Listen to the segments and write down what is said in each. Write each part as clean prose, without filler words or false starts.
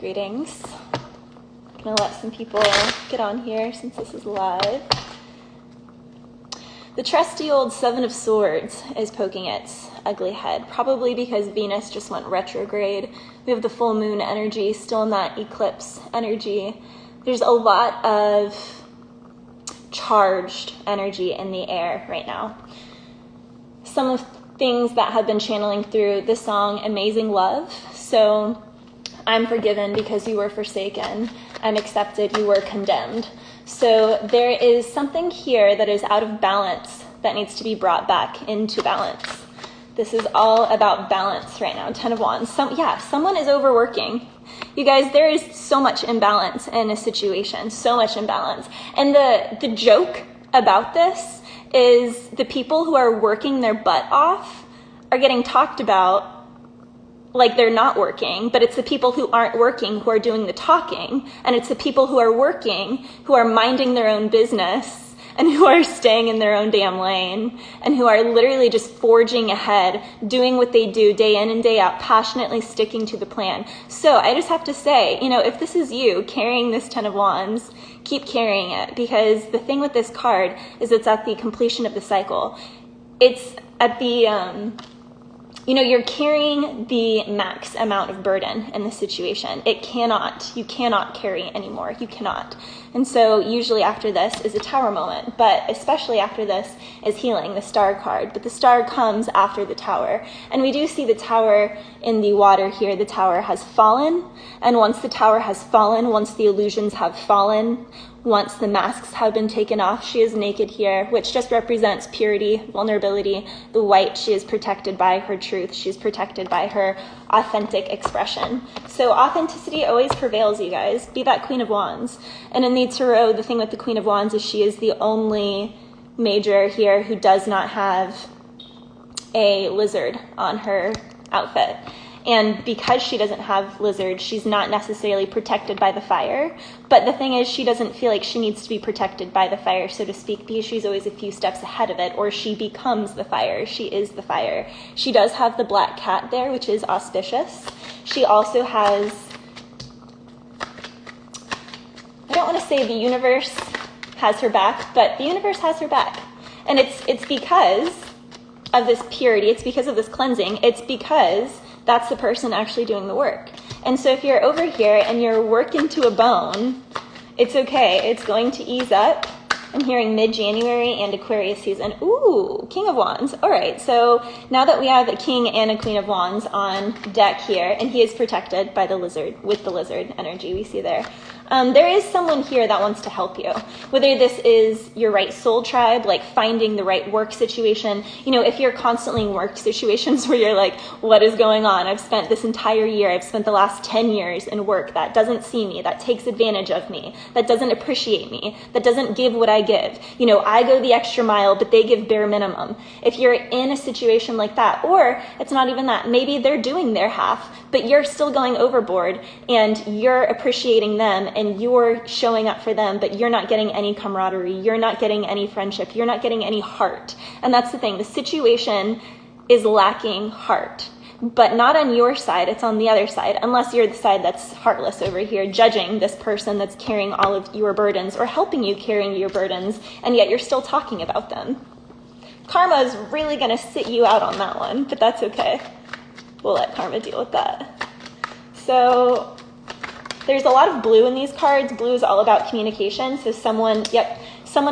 Greetings. I'm gonna let some people get on here since this is live. The trusty old Seven of Swords is poking its ugly head, probably because Venus just went retrograde. We have the full moon energy still in that eclipse energy. There's a lot of charged energy in the air right now. Some of things that have been channeling through the song Amazing Love. So I'm forgiven because you were forsaken. I'm accepted, you were condemned. So there is something here that is out of balance that needs to be brought back into balance. This is all about balance right now. 10 of Wands. Someone is overworking. You guys, there is so much imbalance in a situation, so much imbalance. And the joke about this is the people who are working their butt off are getting talked about like they're not working, but it's the people who aren't working who are doing the talking, and it's the people who are working who are minding their own business and who are staying in their own damn lane and who are literally just forging ahead, doing what they do day in and day out, passionately sticking to the plan. So I just have to say, if this is you carrying this 10 of Wands, keep carrying it, because the thing with this card is it's at the completion of the cycle. It's at the you're carrying the max amount of burden in this situation. You cannot carry anymore. You cannot. And so usually after this is a tower moment, but especially after this is healing, the star card. But the star comes after the tower. And we do see the tower in the water here. The tower has fallen. And once the tower has fallen, once the illusions have fallen, once the masks have been taken off, she is naked here, which just represents purity, vulnerability. The white, she is protected by her truth. She's protected by her authentic expression. So authenticity always prevails, you guys. Be that Queen of Wands. And in the tarot, the thing with the Queen of Wands is she is the only major here who does not have a lizard on her outfit. And because she doesn't have lizards, she's not necessarily protected by the fire. But the thing is, she doesn't feel like she needs to be protected by the fire, so to speak, because she's always a few steps ahead of it, or she becomes the fire. She is the fire. She does have the black cat there, which is auspicious. She also has, I don't want to say the universe has her back, but the universe has her back. And it's because of this purity. It's because of this cleansing. It's because that's the person actually doing the work. And so if you're over here and you're working to a bone, it's okay. It's going to ease up. I'm hearing mid-January and Aquarius season. Ooh, King of Wands. All right, so now that we have a King and a Queen of Wands on deck here, and he is protected by the lizard, with the lizard energy we see there. There is someone here that wants to help you. Whether this is your right soul tribe, like finding the right work situation. If you're constantly in work situations where you're like, what is going on? I've spent this entire year, I've spent the last 10 years in work that doesn't see me, that takes advantage of me, that doesn't appreciate me, that doesn't give what I give. I go the extra mile, but they give bare minimum. If you're in a situation like that, or it's not even that, maybe they're doing their half, but you're still going overboard and you're appreciating them and you're showing up for them, but you're not getting any camaraderie, you're not getting any friendship, you're not getting any heart. And that's the thing, the situation is lacking heart, but not on your side, it's on the other side, unless you're the side that's heartless over here, judging this person that's carrying all of your burdens or helping you carrying your burdens, and yet you're still talking about them. Karma is really going to sit you out on that one, but that's okay. We'll let karma deal with that. So there's a lot of blue in these cards. Blue is all about communication. So someone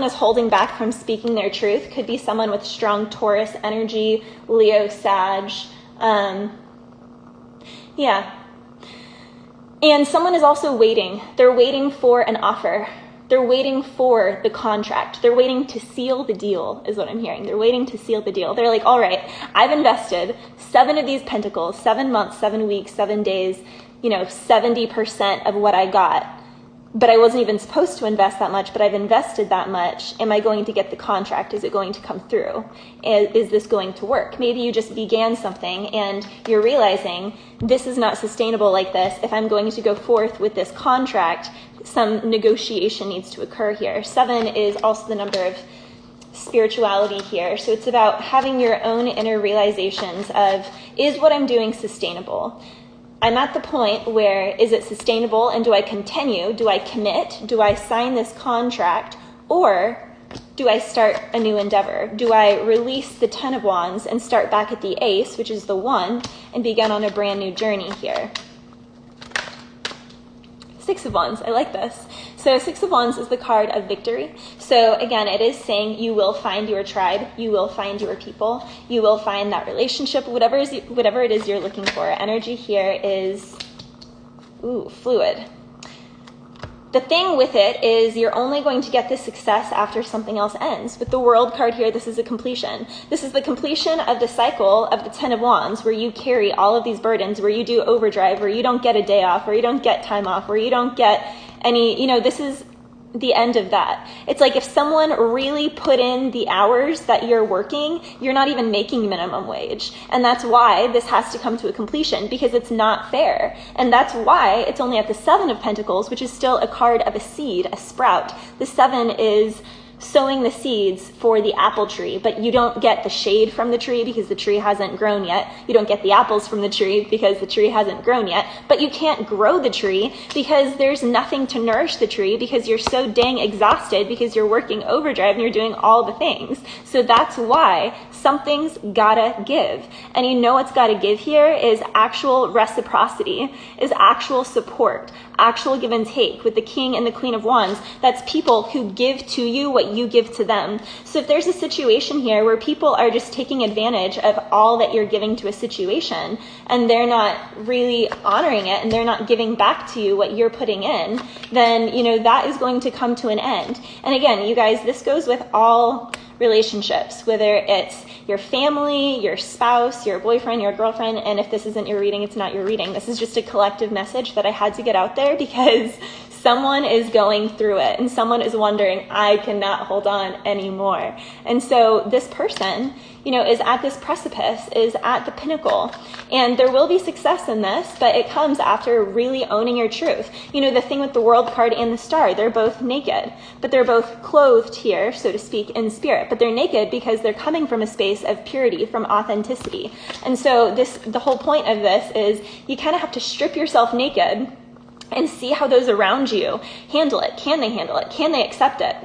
is holding back from speaking their truth. Could be someone with strong Taurus energy, Leo, Sag. And someone is also waiting. They're waiting for an offer. They're waiting for the contract. They're waiting to seal the deal, is what I'm hearing. They're waiting to seal the deal. They're like, all right, I've invested 7 of these pentacles, 7 months, 7 weeks, 7 days, 70% of what I got. But I wasn't even supposed to invest that much, but I've invested that much. Am I going to get the contract? Is it going to come through? Is this going to work? Maybe you just began something and you're realizing this is not sustainable like this. If I'm going to go forth with this contract, some negotiation needs to occur here. 7 is also the number of spirituality here. So it's about having your own inner realizations of, is what I'm doing sustainable? I'm at the point where, is it sustainable, and do I continue? Do I commit? Do I sign this contract? Or do I start a new endeavor? Do I release the 10 of Wands and start back at the Ace, which is the 1, and begin on a brand new journey here? 6 of Wands, I like this. So 6 of Wands is the card of victory. So again, it is saying you will find your tribe, you will find your people, you will find that relationship, whatever it is you're looking for. Energy here is, fluid. The thing with it is you're only going to get the success after something else ends. With the World card here, this is a completion. This is the completion of the cycle of the 10 of Wands, where you carry all of these burdens, where you do overdrive, where you don't get a day off, where you don't get time off, where you don't get any, this is the end of that. It's like if someone really put in the hours that you're working, you're not even making minimum wage. And that's why this has to come to a completion, because it's not fair. And that's why it's only at the 7 of Pentacles, which is still a card of a seed, a sprout. The 7 is sowing the seeds for the apple tree, but you don't get the shade from the tree because the tree hasn't grown yet. You don't get the apples from the tree because the tree hasn't grown yet, but you can't grow the tree because there's nothing to nourish the tree, because you're so dang exhausted because you're working overdrive and you're doing all the things. So that's why something's gotta give. And you know what's gotta give here is actual reciprocity, is actual support, actual give and take. With the King and the Queen of Wands, that's people who give to you what you give to them. So if there's a situation here where people are just taking advantage of all that you're giving to a situation, and they're not really honoring it, and they're not giving back to you what you're putting in, then that is going to come to an end. And again, you guys, this goes with all relationships, whether it's your family, your spouse, your boyfriend, your girlfriend. And if this isn't your reading, it's not your reading. This is just a collective message that I had to get out there, because someone is going through it and someone is wondering, I cannot hold on anymore. And so this person, is at this precipice, is at the pinnacle. And there will be success in this, but it comes after really owning your truth. The thing with the World card and the Star, they're both naked, but they're both clothed here, so to speak, in spirit. But they're naked because they're coming from a space of purity, from authenticity. And so the whole point of this is you kind of have to strip yourself naked and see how those around you handle it. Can they handle it? Can they accept it?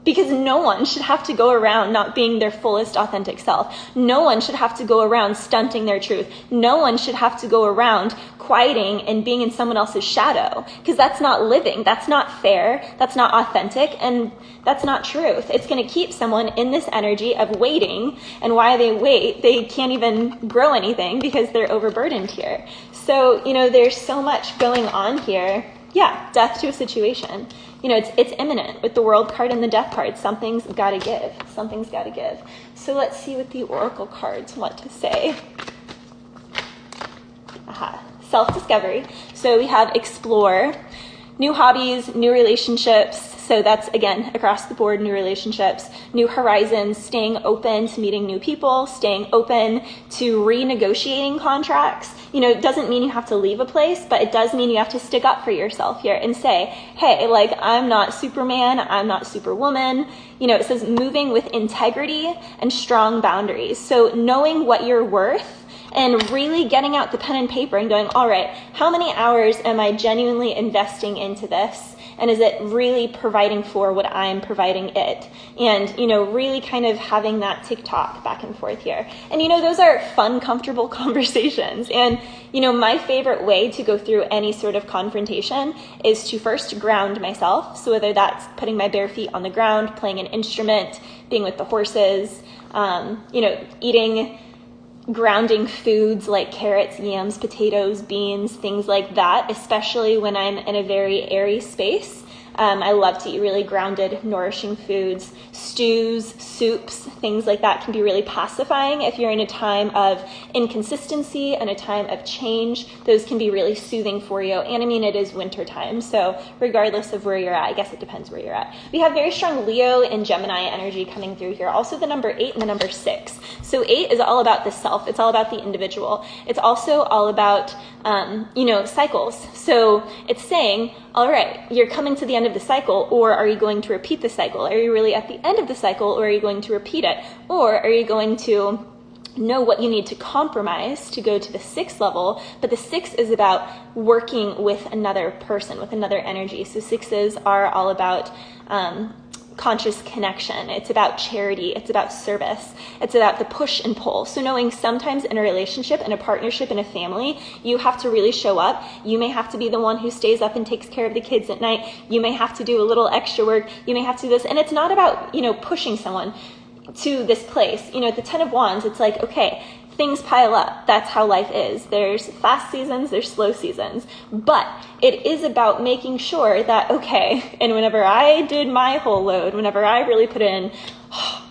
Because no one should have to go around not being their fullest authentic self. No one should have to go around stunting their truth. No one should have to go around quieting and being in someone else's shadow, because that's not living. That's not fair. That's not authentic. And that's not truth. It's going to keep someone in this energy of waiting. And while they wait, they can't even grow anything because they're overburdened here. So, there's so much going on here. Yeah, death to a situation. It's imminent with the World card and the Death card. Something's got to give. Something's got to give. So let's see what the Oracle cards want to say. Self-discovery. So we have explore, new hobbies, new relationships. So that's, again, across the board, new relationships, new horizons, staying open to meeting new people, staying open to renegotiating contracts. It doesn't mean you have to leave a place, but it does mean you have to stick up for yourself here and say, hey, I'm not Superman, I'm not Superwoman. It says moving with integrity and strong boundaries. So knowing what you're worth and really getting out the pen and paper and going, all right, how many hours am I genuinely investing into this? And is it really providing for what I'm providing it? And, really kind of having that tick-tock back and forth here. And, those are fun, comfortable conversations. And, my favorite way to go through any sort of confrontation is to first ground myself. So whether that's putting my bare feet on the ground, playing an instrument, being with the horses, eating grounding foods like carrots, yams, potatoes, beans, things like that, especially when I'm in a very airy space. I love to eat really grounded, nourishing foods. Stews, soups, things like that can be really pacifying if you're in a time of inconsistency and a time of change. Those can be really soothing for you. And it is winter time, so regardless of where you're at, I guess it depends where you're at. We have very strong Leo and Gemini energy coming through here. Also the number 8 and the number 6. So 8 is all about the self. It's all about the individual. It's also all about, cycles. So it's saying, all right, you're coming to the end of the cycle, or are you going to repeat the cycle? Are you really at the end of the cycle, or are you going to repeat it? Or are you going to know what you need to compromise to go to the 6th level, but the 6 is about working with another person, with another energy. So 6s are all about conscious connection. It's about charity. It's about service. It's about the push and pull. So knowing sometimes in a relationship, in a partnership, in a family, you have to really show up. You may have to be the one who stays up and takes care of the kids at night. You may have to do a little extra work. You may have to do this. And it's not about, pushing someone to this place. At the 10 of Wands, it's like, okay, things pile up. That's how life is. There's fast seasons, there's slow seasons. But it is about making sure that, okay, and whenever I did my whole load, whenever I really put in,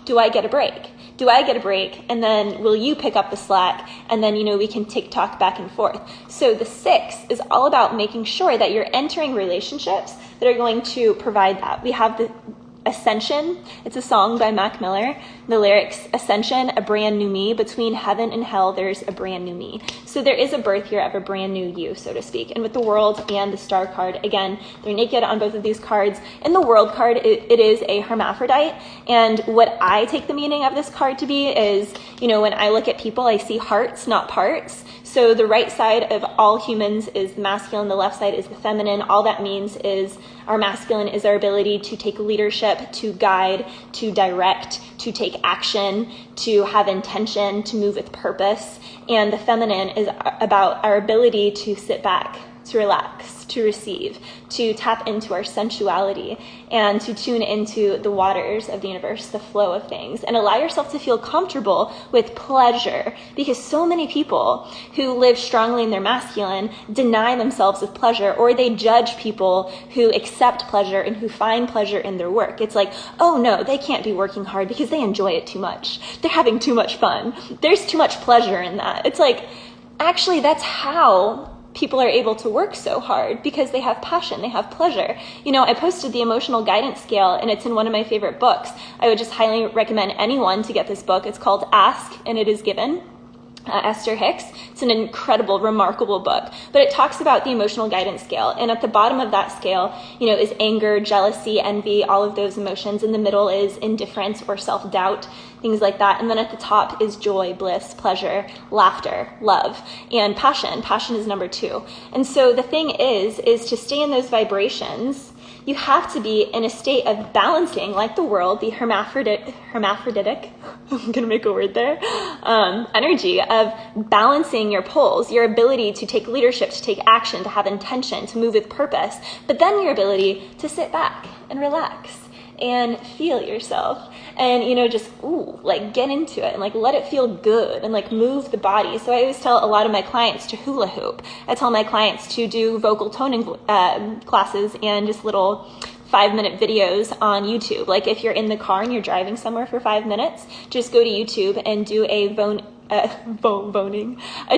do I get a break? Do I get a break? And then will you pick up the slack? And then, we can TikTok back and forth. So the 6 is all about making sure that you're entering relationships that are going to provide that. We have the Ascension. It's a song by Mac Miller. The lyrics, Ascension, a brand new me. Between heaven and hell, there's a brand new me. So there is a birth here of a brand new you, so to speak. And with the World and the Star card, again, they're naked on both of these cards. In the World card, it is a hermaphrodite. And what I take the meaning of this card to be is, when I look at people, I see hearts, not parts. So the right side of all humans is the masculine, the left side is the feminine. All that means is our masculine is our ability to take leadership, to guide, to direct, to take action, to have intention, to move with purpose. And the feminine is about our ability to sit back, to relax, to receive, to tap into our sensuality, and to tune into the waters of the universe, the flow of things, and allow yourself to feel comfortable with pleasure, because so many people who live strongly in their masculine deny themselves of pleasure, or they judge people who accept pleasure and who find pleasure in their work. It's like, oh no, they can't be working hard because they enjoy it too much. They're having too much fun. There's too much pleasure in that. It's like, actually, that's how people are able to work so hard, because they have passion, they have pleasure. I posted the emotional guidance scale, and it's in one of my favorite books. I would just highly recommend anyone to get this book. It's called Ask and It Is Given. Esther Hicks. It's an incredible, remarkable book. But it talks about the emotional guidance scale. And at the bottom of that scale, is anger, jealousy, envy, all of those emotions. In the middle is indifference or self-doubt, things like that. And then at the top is joy, bliss, pleasure, laughter, love, and passion. Passion is number 2. And so the thing is to stay in those vibrations, you have to be in a state of balancing, like the World, the hermaphroditic, I'm going to make a word there, energy of balancing your poles, your ability to take leadership, to take action, to have intention, to move with purpose, but then your ability to sit back and relax and feel yourself and, just, get into it and, let it feel good and, move the body. So I always tell a lot of my clients to hula hoop. I tell my clients to do vocal toning classes and just little 5-minute videos on YouTube. Like if you're in the car and you're driving somewhere for 5 minutes, just go to YouTube and do a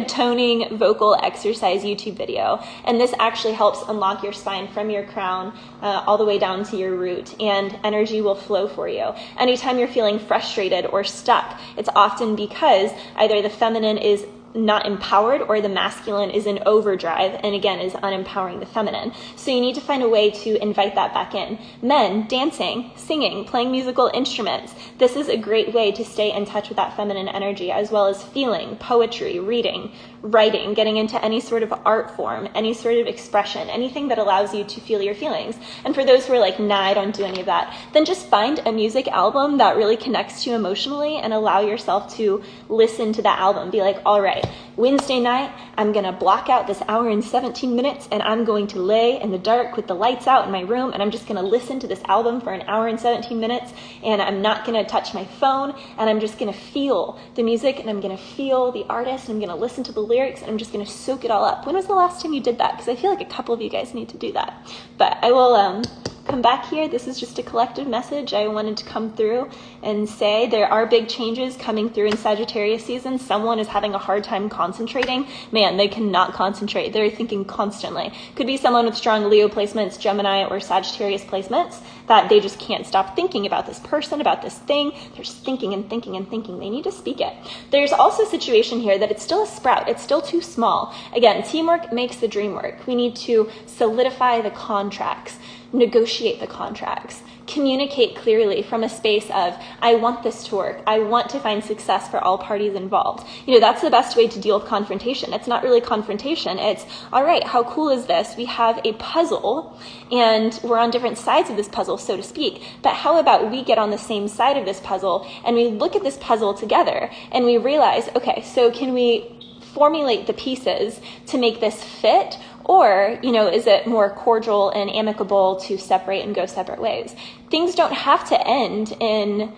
toning vocal exercise YouTube video. And this actually helps unlock your spine from your crown all the way down to your root, and energy will flow for you. Anytime you're feeling frustrated or stuck, it's often because either the feminine is not empowered or the masculine is in overdrive and again is unempowering the feminine. So you need to find a way to invite that back in. Men, dancing, singing, playing musical instruments. This is a great way to stay in touch with that feminine energy, as well as feeling, poetry, reading, writing, getting into any sort of art form, any sort of expression, anything that allows you to feel your feelings. And for those who are like, nah, I don't do any of that, then just find a music album that really connects to you emotionally and allow yourself to listen to that album. Be like, all right, Wednesday night, I'm going to block out this hour and 17 minutes and I'm going to lay in the dark with the lights out in my room and I'm just going to listen to this album for an hour and 17 minutes and I'm not going to touch my phone and I'm just going to feel the music and I'm going to feel the artist and I'm going to listen to the lyrics and I'm just going to soak it all up. When was the last time you did that? Because I feel like a couple of you guys need to do that. But I will come back here. This is just a collective message. I wanted to come through and say there are big changes coming through in Sagittarius season. Someone is having a hard time concentrating. Man, they cannot concentrate. They're thinking constantly. Could be someone with strong Leo placements, Gemini or Sagittarius placements, that they just can't stop thinking about this person, about this thing. They're just thinking and thinking and thinking. They need to speak it. There's also a situation here that it's still a sprout. It's still too small. Again, teamwork makes the dream work. We need to solidify the contracts. negotiate the contracts. Communicate clearly from a space of, I want this to work. I want to find success for all parties involved. That's the best way to deal with confrontation. It's not really confrontation. It's, all right, how cool is this? We have a puzzle and we're on different sides of this puzzle, so to speak. But how about we get on the same side of this puzzle and we look at this puzzle together and we realize, okay, so can we formulate the pieces to make this fit? Or, is it more cordial and amicable to separate and go separate ways? Things don't have to end in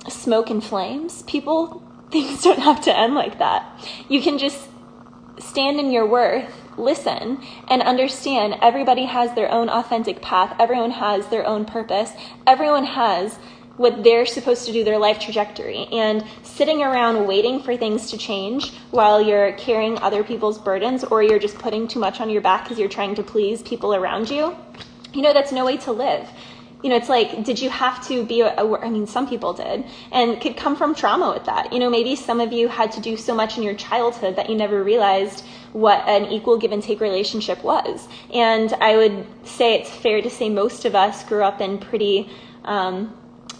smoke and flames. Things don't have to end like that. You can just stand in your worth, listen, and understand everybody has their own authentic path. Everyone has their own purpose. Everyone has what they're supposed to do, their life trajectory. And sitting around waiting for things to change while you're carrying other people's burdens, or you're just putting too much on your back because you're trying to please people around you, that's no way to live. It's like, did you have to be some people did, and could come from trauma with that. Maybe some of you had to do so much in your childhood that you never realized what an equal give and take relationship was. And I would say it's fair to say most of us grew up in pretty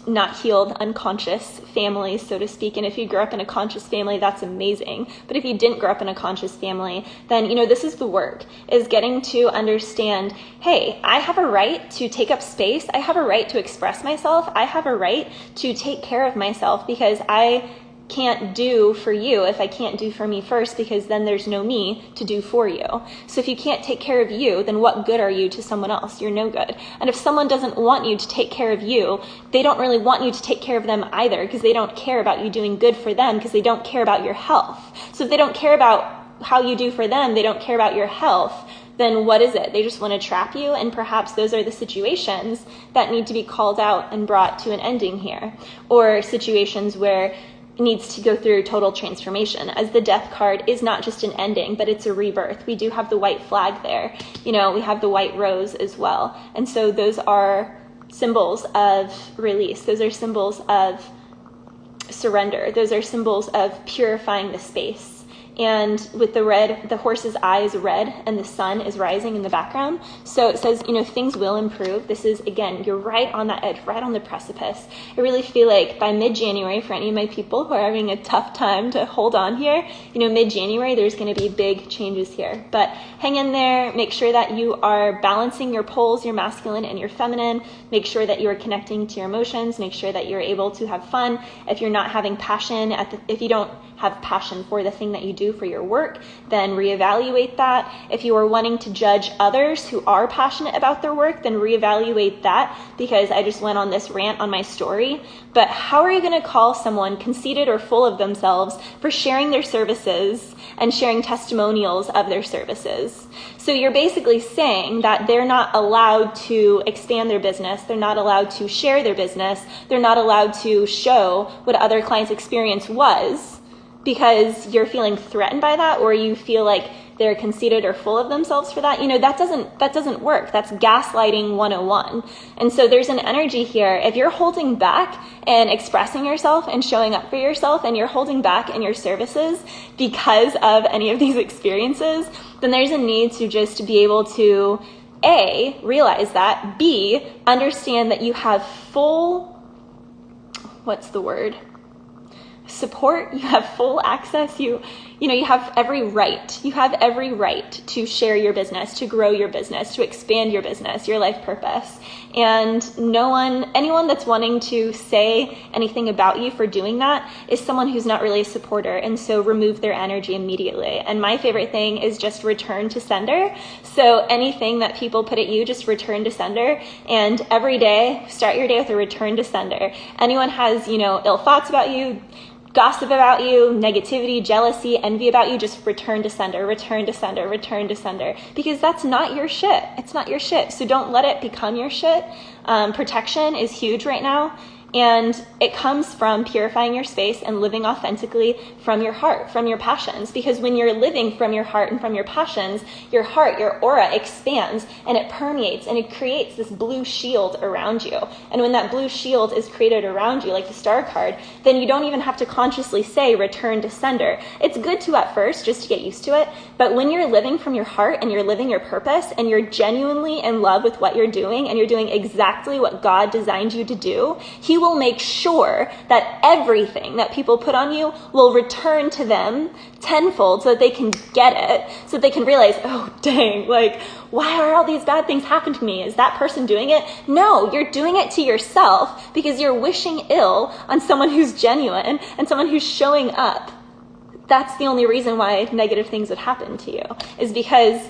not healed, unconscious families, so to speak. And if you grew up in a conscious family, that's amazing. But if you didn't grow up in a conscious family, then, this is the work, is getting to understand, hey, I have a right to take up space. I have a right to express myself. I have a right to take care of myself, because I can't do for you if I can't do for me first, because then there's no me to do for you. So if you can't take care of you, then what good are you to someone else? You're no good. And if someone doesn't want you to take care of you, they don't really want you to take care of them either, because they don't care about you doing good for them, because they don't care about your health. So if they don't care about how you do for them, they don't care about your health, then what is it? They just want to trap you, and perhaps those are the situations that need to be called out and brought to an ending here. Or situations where needs to go through total transformation, as the death card is not just an ending, but it's a rebirth. We do have the white flag there. We have the white rose as well. And so those are symbols of release. Those are symbols of surrender. Those are symbols of purifying the space. And with the red, the horse's eye is red and the sun is rising in the background. So it says, things will improve. This is, again, you're right on that edge, right on the precipice. I really feel like by mid-January, for any of my people who are having a tough time to hold on here, mid-January, there's going to be big changes here. But hang in there. Make sure that you are balancing your poles, your masculine and your feminine. Make sure that you are connecting to your emotions. Make sure that you're able to have fun. If you're not having passion, if you don't have passion for the thing that you do for your work, then reevaluate that. If you are wanting to judge others who are passionate about their work, then reevaluate that, because I just went on this rant on my story. But how are you going to call someone conceited or full of themselves for sharing their services and sharing testimonials of their services? So you're basically saying that they're not allowed to expand their business. They're not allowed to share their business. They're not allowed to show what other clients' experience was, because you're feeling threatened by that, or you feel like they're conceited or full of themselves for that. That doesn't work. That's gaslighting 101. And so there's an energy here. If you're holding back and expressing yourself and showing up for yourself, and you're holding back in your services because of any of these experiences, then there's a need to just be able to, A, realize that, B, understand that you have full, support, you have full access, you have every right. You have every right to share your business, to grow your business, to expand your business, your life purpose. And anyone that's wanting to say anything about you for doing that is someone who's not really a supporter. And so remove their energy immediately. And my favorite thing is just return to sender. So anything that people put at you, just return to sender. And every day, start your day with a return to sender. Anyone has, ill thoughts about you, gossip about you, negativity, jealousy, envy about you, just return to sender, return to sender, return to sender, because that's not your shit. It's not your shit. So don't let it become your shit. Protection is huge right now. And it comes from purifying your space and living authentically from your heart, from your passions. Because when you're living from your heart and from your passions, your heart, your aura expands and it permeates and it creates this blue shield around you. And when that blue shield is created around you, like the star card, then you don't even have to consciously say return to sender. It's good to at first just to get used to it. But when you're living from your heart and you're living your purpose and you're genuinely in love with what you're doing and you're doing exactly what God designed you to do, He will make sure that everything that people put on you will return to them tenfold so that they can get it, so that they can realize, oh, dang, like, why are all these bad things happening to me? Is that person doing it? No, you're doing it to yourself because you're wishing ill on someone who's genuine and someone who's showing up. That's the only reason why negative things would happen to you, is because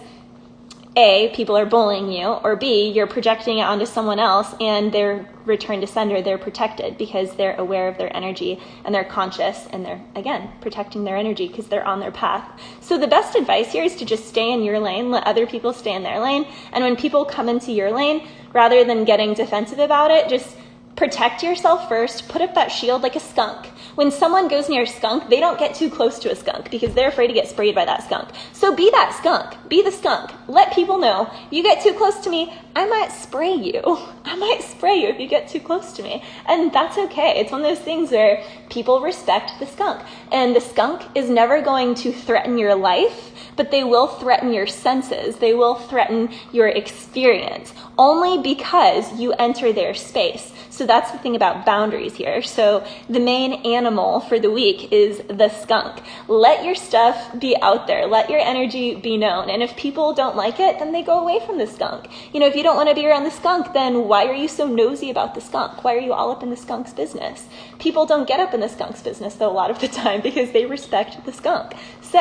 A, people are bullying you, or B, you're projecting it onto someone else and they're return to sender, they're protected because they're aware of their energy and they're conscious and they're, again, protecting their energy because they're on their path. So the best advice here is to just stay in your lane, let other people stay in their lane, and when people come into your lane, rather than getting defensive about it, just protect yourself first, put up that shield like a skunk. When someone goes near a skunk, they don't get too close to a skunk because they're afraid to get sprayed by that skunk. So be that skunk. Be the skunk. Let people know, you get too close to me, I might spray you. I might spray you if you get too close to me. And that's okay. It's one of those things where people respect the skunk. And the skunk is never going to threaten your life, but they will threaten your senses. They will threaten your experience only because you enter their space. So that's the thing about boundaries here. So the main animal for the week is the skunk. Let your stuff be out there. Let your energy be known. And if people don't like it, then they go away from the skunk. You know, if you don't want to be around the skunk, then why are you so nosy about the skunk? Why are you all up in the skunk's business? People don't get up in the skunk's business, though, a lot of the time because they respect the skunk. So,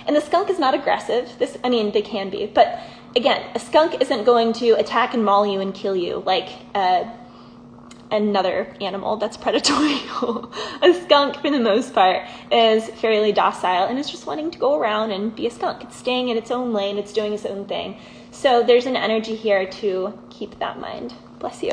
and the skunk is not aggressive. They can be. But again, a skunk isn't going to attack and maul you and kill you like another animal that's predatory. A skunk, for the most part, is fairly docile and is just wanting to go around and be a skunk. It's staying in its own lane. It's doing its own thing. So there's an energy here to keep that in mind. Bless you.